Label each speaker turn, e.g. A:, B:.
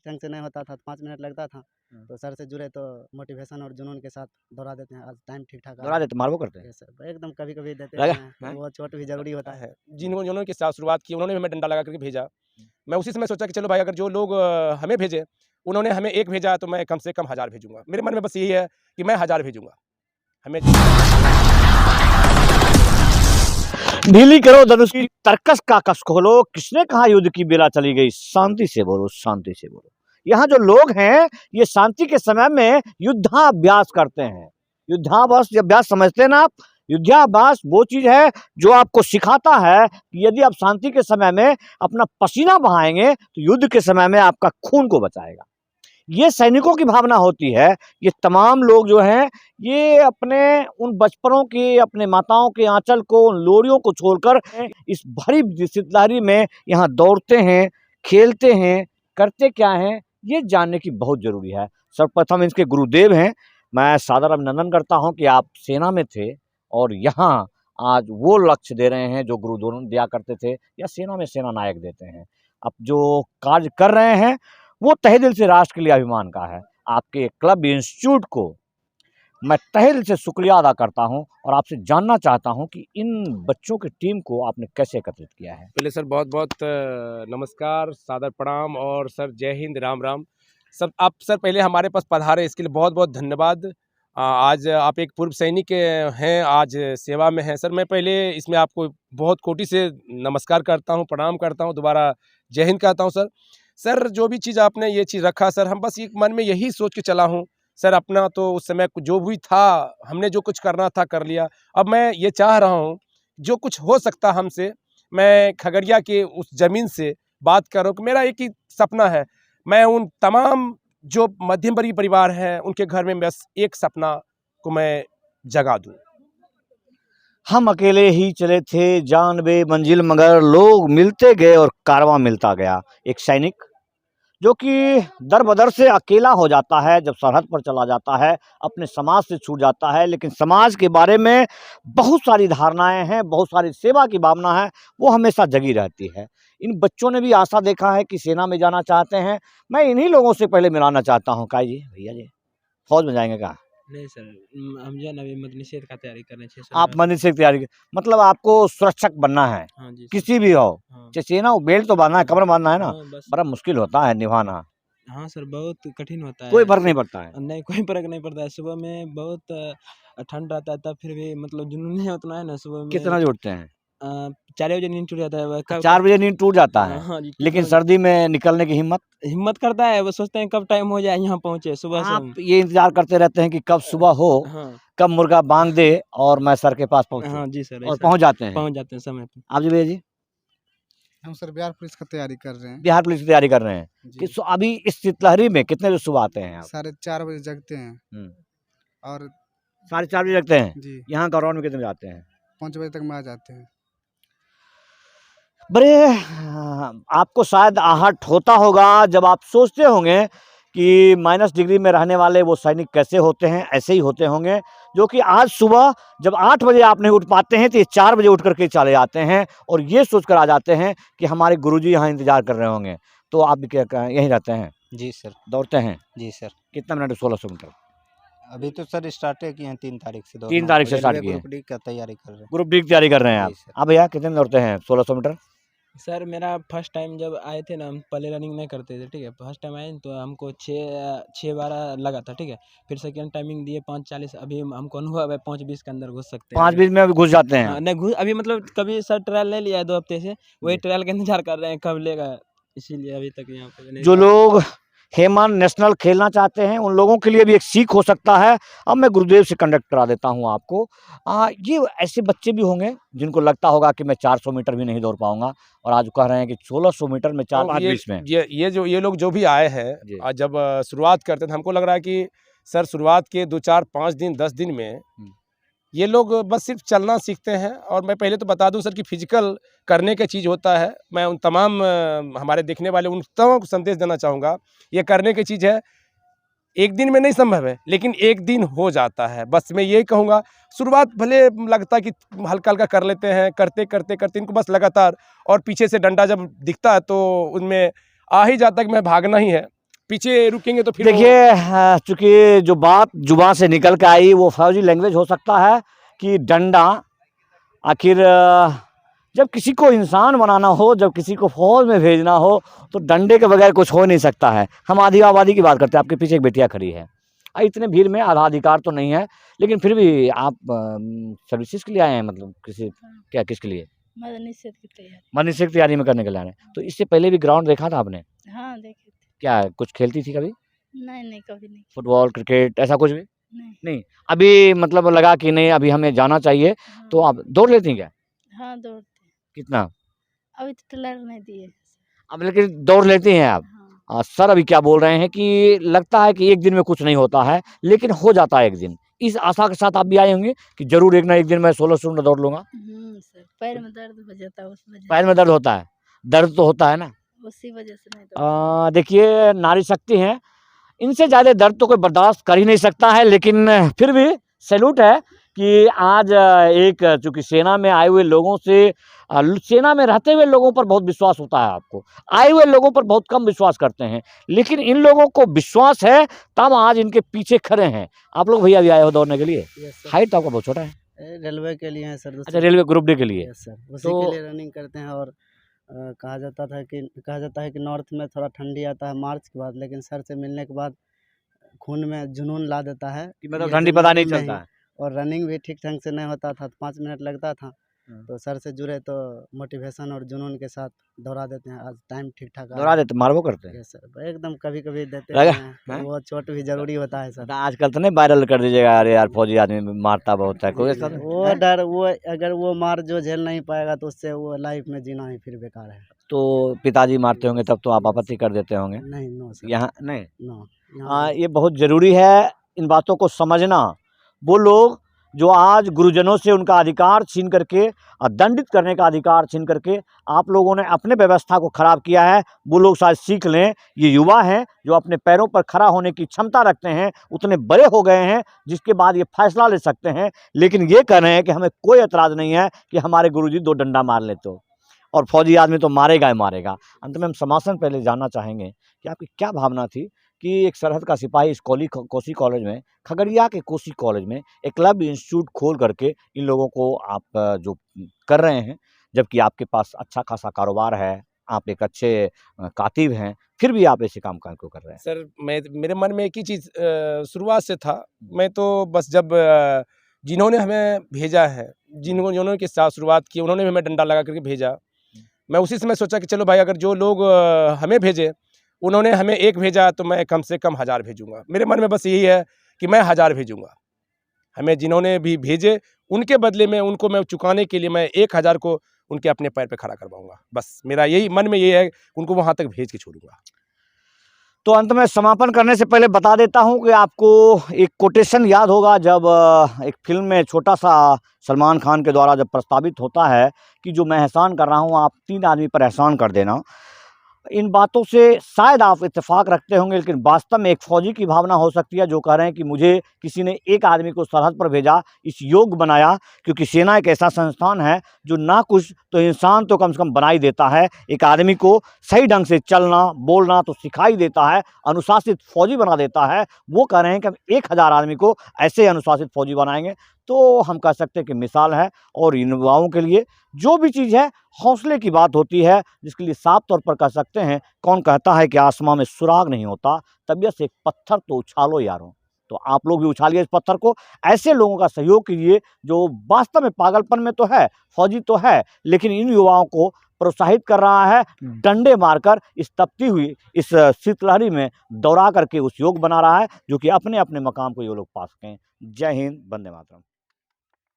A: ढंग से नहीं होता था, 5 मिनट लगता था। तो सर से जुड़े तो मोटिवेशन और जुनून के साथ दौड़ा देते हैं। आज टाइम ठीक-ठाक आ
B: दौड़ा
A: रहा
B: देते, मारबो करते
A: है।
B: हैं?
A: यस सर, एकदम कभी-कभी देते
B: लगा
A: हैं,
B: हैं?
A: वो चोट भी ज़रूरी होता है।
C: जिन्होंने के साथ शुरुआत की उन्होंने भी हमें डंडा लगा करके भेजा। मैं उसी समय सोचा कि चलो भाई अगर जो लोग हमें भेजे, उन्होंने हमें 1 भेजा तो मैं कम से कम 1000 भेजूँगा। मेरे मन में बस यही है कि मैं 1000 भेजूँगा। हमें
B: ढीली करो धनुष की तरकस का कस खोलो, किसने कहा युद्ध की बेला चली गई? शांति से बोलो, शांति से बोलो। यहाँ जो लोग हैं ये शांति के समय में युद्धाभ्यास करते हैं। युद्धाभ्यास समझते हैं ना आप? युद्धाभ्यास वो चीज है जो आपको सिखाता है कि यदि आप शांति के समय में अपना पसीना बहाएंगे तो युद्ध के समय में आपका खून को बचाएगा। ये सैनिकों की भावना होती है। ये तमाम लोग जो हैं ये अपने उन बचपनों के, अपने माताओं के आंचल को, उन लोरियों को छोड़कर इस भरी शीतलहरी में यहाँ दौड़ते हैं, खेलते हैं, करते क्या हैं, ये जानने की बहुत जरूरी है। सर्वप्रथम इनके गुरुदेव हैं, मैं सादर अभिनंदन करता हूं कि आप सेना में थे और यहाँ आज वो लक्ष्य दे रहे हैं जो गुरु दोनों दिया करते थे या सेना में सेना नायक देते हैं। अब जो कार्य कर रहे हैं वो तहे दिल से राष्ट्र के लिए अभिमान का है। आपके क्लब इंस्टीट्यूट को मैं तहे दिल से शुक्रिया अदा करता हूं और आपसे जानना चाहता हूं कि इन बच्चों की टीम को आपने कैसे एकत्रित किया है।
C: पहले सर बहुत-बहुत नमस्कार, सादर प्रणाम और सर जय हिंद, राम राम। सब आप सर पहले हमारे पास पधारे इसके लिए बहुत-बहुत धन्यवाद। आज आप एक पूर्व सैनिक हैं, आज सेवा में हैं। सर मैं पहले इसमें आपको बहुत कोटि से नमस्कार करता हूं, प्रणाम करता हूं, दोबारा जय हिंद कहता हूं सर। सर जो भी चीज़ आपने ये चीज़ रखा सर, हम बस एक मन में यही सोच के चला हूँ सर, अपना तो उस समय जो भी था हमने जो कुछ करना था कर लिया। अब मैं ये चाह रहा हूँ जो कुछ हो सकता हमसे, मैं खगड़िया के उस ज़मीन से बात कर रहा हूँ कि मेरा एक ही सपना है, मैं उन तमाम जो मध्यम वर्गीय परिवार हैं उनके घर में बस एक सपना को मैं जगा दूँ।
B: हम अकेले ही चले थे जान बे मंजिल मगर लोग मिलते गए और कारवां मिलता गया। एक सैनिक जो कि दर बदर से अकेला हो जाता है जब सरहद पर चला जाता है, अपने समाज से छूट जाता है, लेकिन समाज के बारे में बहुत सारी धारणाएं हैं, बहुत सारी सेवा की भावना है, वो हमेशा जगी रहती है। इन बच्चों ने भी आशा देखा है कि सेना में जाना चाहते हैं। मैं इन्हीं लोगों से पहले मिलाना चाहता हूँ। का जी भैया जी फौज में जाएंगे क्या?
D: नहीं सर, हम जो है ना अभी मद्यनिषेध का तैयारी कर रहे हैं 6 साल
B: आप
D: बाद।
B: मद्यनिषेध की तैयारी मतलब आपको सुरक्षक बनना है,
D: हाँ जी सर।
B: किसी भी हो,
D: हाँ।
B: चेचेना बेल्ट तो बांधना है, कमर बांधना है ना,
D: हाँ, बस।
B: बड़ा मुश्किल होता है निभाना।
D: हाँ सर, बहुत कठिन होता है।
B: कोई फर्क नहीं पड़ता है।
D: नहीं, कोई फर्क नहीं पड़ता है। सुबह में बहुत ठंड रहता है, तब फिर भी मतलब जुनून ही उतना है ना सुबह में।
B: कितना बजे उठते हैं?
D: 4 बजे नींद टूट जाता है।
B: 4 बजे नींद टूट जाता है,
D: हाँ जी,
B: लेकिन
D: 4
B: सर्दी में निकलने की हिम्मत
D: करता है। वो सोचते हैं कब टाइम हो जाए यहाँ पहुँचे सुबह से।
B: आप ये इंतजार करते रहते हैं कि कब सुबह हो,
D: हाँ।
B: कब मुर्गा बांग दे और मैं सर के पास पहुंचूं।
D: हाँ जी सर,
B: और
D: ऐसा
B: पहुंच जाते हैं।
D: पहुँच जाते हैं समय पे।
B: आप जी भैया जी?
E: हम सर बिहार पुलिस का तैयारी कर रहे हैं।
B: बिहार पुलिस की तैयारी कर रहे हैं
E: जी।
B: कि अभी इस शीतलहरी में कितने बजे सुबह आते हैं आप?
E: 4:30 बजे जगते हैं और
B: 4:30 बजे जगते हैं।
E: जी
B: यहाँ ग्राउंड में कितने बजे आते हैं?
E: 5 बजे तक में आ जाते हैं।
B: बड़े आपको शायद आहट होता होगा जब आप सोचते होंगे कि माइनस डिग्री में रहने वाले वो सैनिक कैसे होते हैं। ऐसे ही होते होंगे जो कि आज सुबह जब 8 बजे आप नहीं उठ पाते हैं तो ये 4 बजे उठ करके चले जाते हैं और ये सोचकर आ जाते हैं कि हमारे गुरुजी यहाँ इंतजार कर रहे होंगे। तो आप भी क्या यहीं रहते हैं?
F: जी सर।
B: दौड़ते हैं?
F: जी सर।
B: कितना मिनट? 1600 मीटर।
F: अभी तो सर स्टार्ट किए हैं 3 तारीख से।
B: 3 तारीख से स्टार्ट किए हैं।
F: ग्रुप डी का तैयारी कर रहे हैं।
B: ग्रुप डी की तैयारी कर रहे हैं आप?
F: जी सर।
B: हाँ भैया कितने में दौड़ते हैं 1600 मीटर?
D: सर मेरा फर्स्ट टाइम जब आए थे ना, हम पहले रनिंग नहीं करते थे, ठीक है। फर्स्ट टाइम आए तो हमको 6:12 लगा था, ठीक है। फिर सेकंड टाइमिंग दिए 5:40। अभी हमको अनुभव है 5:20 के अंदर घुस सकते हैं।
B: 5:20 में अभी घुस जाते हैं?
D: हाँ, नहीं घुस अभी मतलब कभी सर ट्रायल नहीं लिया है 2 हफ्ते से, वही ट्रायल का इंतजार कर रहे हैं कब लेगा, इसीलिए अभी तक यहाँ पे नहीं।
B: जो लोग हेमन नेशनल खेलना चाहते हैं उन लोगों के लिए भी एक सीख हो सकता है। अब मैं गुरुदेव से कंडक्ट करा देता हूं आपको। ये ऐसे बच्चे भी होंगे जिनको लगता होगा कि मैं 400 मीटर भी नहीं दौड़ पाऊंगा और आज कह रहे हैं कि 1600 मीटर में 4:20 में।
C: ये लोग जो भी आए हैं, जब शुरुआत करते थे हमको लग रहा है कि सर शुरुआत के 2, 4, 5 दिन 10 दिन में ये लोग बस सिर्फ चलना सीखते हैं। और मैं पहले तो बता दूं सर कि फिजिकल करने का चीज़ होता है। मैं उन तमाम हमारे देखने वाले उन तमाम को संदेश देना चाहूँगा, ये करने की चीज़ है। एक दिन में नहीं संभव है, लेकिन एक दिन हो जाता है। बस मैं यही कहूँगा, शुरुआत भले लगता है कि हल्का हल्का कर लेते हैं, करते करते करते इनको बस लगातार, और पीछे से डंडा जब दिखता है तो उनमें आ ही जाता है कि मैं भागना ही है। पीछे रुकेंगे तो फिर वो-
B: देखिए चूंकि जो बात जुबान से निकल के आई वो फौजी लैंग्वेज हो सकता है कि डंडा। आखिर जब किसी को इंसान बनाना हो, जब किसी को फौज में भेजना हो, तो डंडे के बगैर कुछ हो नहीं सकता है। हम आधी आबादी की बात करते हैं, आपके पीछे एक बेटिया खड़ी है। इतने भीड़ में आधा अधिकार तो नहीं है, लेकिन फिर भी आप सर्विसेज के लिए आए हैं, मतलब किसी क्या किसके लिए?
G: मदरसा की तैयारी।
B: मदरसे की तैयारी में करने के लिए आए हैं। तो इससे पहले भी ग्राउंड देखा था आपने?
G: हाँ देखे थे।
B: क्या कुछ खेलती थी कभी?
G: नहीं कभी नहीं।
B: फुटबॉल, क्रिकेट ऐसा कुछ भी?
G: नहीं।
B: नहीं। अभी मतलब लगा कि नहीं अभी हमें जाना चाहिए, तो आप दौड़ लेती हैं क्या?
G: हाँ दौड़ते हैं।
B: कितना?
G: अभी तो ट्रेलर नहीं दिए।
B: अब लेकिन दौड़ लेती हैं आप?
G: हाँ।
B: सर अभी क्या बोल रहे हैं कि लगता है कि एक दिन में कुछ नहीं होता है, लेकिन हो जाता है एक दिन। इस आशा के साथ आप भी आए होंगे कि जरूर एक ना एक दिन मैं 16 किलोमीटर दौड़ लूंगा।
G: सर पैर में दर्द हो जाता है उस वजह
B: पैर में दर्द होता है? दर्द तो होता है ना।
G: उसी वजह से नहीं
B: देखिए नारी शक्ति है, इनसे ज़्यादा दर्द तो कोई बर्दाश्त कर ही नहीं सकता है, लेकिन फिर भी सैल्यूट है कि आज एक चूँकि सेना में आए हुए लोगों से सेना में रहते हुए लोगों पर बहुत विश्वास होता है आपको, आए हुए लोगों पर बहुत कम विश्वास करते हैं, लेकिन इन लोगों को विश्वास है तब आज इनके पीछे खड़े हैं। आप लोग भैया भी आए हो दौड़ने के लिए? हाइट तो आपका बहुत छोटा है।
A: रेलवे के लिए है सर।
B: अच्छा, रेलवे ग्रुप डी के लिए?
A: यस सर, उसी के लिए रनिंग करते हैं। और कहा जाता है कि नॉर्थ में थोड़ा ठंडी आता है मार्च के बाद, लेकिन सर से मिलने के बाद खून में जुनून ला देता है
B: कि मतलब
A: ये
B: ठंडी पता नहीं
A: ज़िंदगी में
B: चलता
A: ही।
B: है।
A: और रनिंग भी ठीक ढंग से नहीं होता था, 5 मिनट लगता था। तो सर से जुड़े तो मोटिवेशन और जुनून के साथ दौड़ा देते हैं। आज टाइम ठीक ठाक
B: दौड़ा देते, मारबो करते हैं?
A: यस सर, एकदम कभी-कभी देते
B: लगा-
A: हैं,
B: हैं?
A: वो चोट भी ज़रूरी होता है सर।
B: आजकल तो नहीं वायरल कर दीजिएगा, अरे यार फौजी आदमी मारता बहुत है, कोई ऐसा नहीं?
A: वो डर, वो अगर वो मार जो झेल नहीं पाएगा तो उससे वो लाइफ में जीना ही फिर बेकार है।
B: तो पिताजी मारते होंगे तब तो आप आपत्ति कर देते होंगे?
A: नहीं, नो सर,
B: यहाँ नहीं।
A: नो। यहाँ
B: ये बहुत ज़रूरी है इन बातों को समझना। वो लोग जो आज गुरुजनों से उनका अधिकार छीन करके दंडित करने का अधिकार छीन करके आप लोगों ने अपने व्यवस्था को खराब किया है, वो लोग शायद सीख लें। ये युवा हैं जो अपने पैरों पर खड़ा होने की क्षमता रखते हैं, उतने बड़े हो गए हैं जिसके बाद ये फैसला ले सकते हैं, लेकिन ये कह रहे हैं कि हमें कोई एतराज़ नहीं है कि हमारे गुरुजी 2 डंडा मार ले तो, और फौजी आदमी तो मारेगा ही मारेगा। अंत में हम समासन पहले जानना चाहेंगे कि आपकी क्या भावना थी कि एक सरहद का सिपाही इस कोसी कॉलेज में, खगड़िया के कोसी कॉलेज में एकलव्य इंस्टीट्यूट खोल करके इन लोगों को आप जो कर रहे हैं, जबकि आपके पास अच्छा खासा कारोबार है, आप एक अच्छे कातिब हैं, फिर भी आप ऐसे काम क्यों कर रहे हैं?
C: सर मेरे मन में एक ही चीज़ शुरुआत से था। मैं तो बस जब जिन्होंने हमें भेजा है, जिन्होंने के साथ शुरुआत की, उन्होंने हमें डंडा लगा करके भेजा। मैं उसी समय सोचा कि चलो भाई, अगर जो लोग हमें भेजे, उन्होंने हमें 1 भेजा तो मैं कम से कम 1000 भेजूँगा। मेरे मन में बस यही है कि मैं 1000 भेजूँगा। हमें जिन्होंने भी भेजे उनके बदले में उनको मैं चुकाने के लिए मैं 1000 को उनके अपने पैर पे खड़ा करवाऊँगा। बस मेरा यही मन में ये है, उनको वहाँ तक भेज के छोड़ूँगा।
B: तो अंत में समापन करने से पहले बता देता हूं कि आपको एक कोटेशन याद होगा, जब एक फिल्म में छोटा सा सलमान खान के द्वारा जब प्रस्तावित होता है कि जो मैं एहसान कर रहा हूं आप 3 आदमी पर एहसान कर देना। इन बातों से शायद आप इत्तेफाक रखते होंगे, लेकिन वास्तव में एक फौजी की भावना हो सकती है जो कह रहे हैं कि मुझे किसी ने एक आदमी को सरहद पर भेजा, इस योग्य बनाया, क्योंकि सेना एक ऐसा संस्थान है जो ना कुछ तो इंसान तो कम से कम बना ही देता है। एक आदमी को सही ढंग से चलना बोलना तो सिखाई देता है, अनुशासित फौजी बना देता है। वो कह रहे हैं कि हम 1000 आदमी को ऐसे अनुशासित फौजी बनाएंगे, तो हम कह सकते हैं कि मिसाल है। और इन युवाओं के लिए जो भी चीज़ है हौसले की बात होती है, जिसके लिए साफ तौर पर कह सकते हैं, कौन कहता है कि आसमां में सुराग नहीं होता, तबीयत से एक पत्थर तो उछालो यारों। तो आप लोग भी उछालिए इस पत्थर को, ऐसे लोगों का सहयोग कीजिए जो वास्तव में पागलपन में तो है, फौजी तो है, लेकिन इन युवाओं को प्रोत्साहित कर रहा है, डंडे मारकर इस तपती हुई इस शीतलहरी में दौड़ा करके उस योग बना रहा है जो कि अपने अपने मकाम को ये लोग पा सकें। जय हिंद, वंदे मातरम।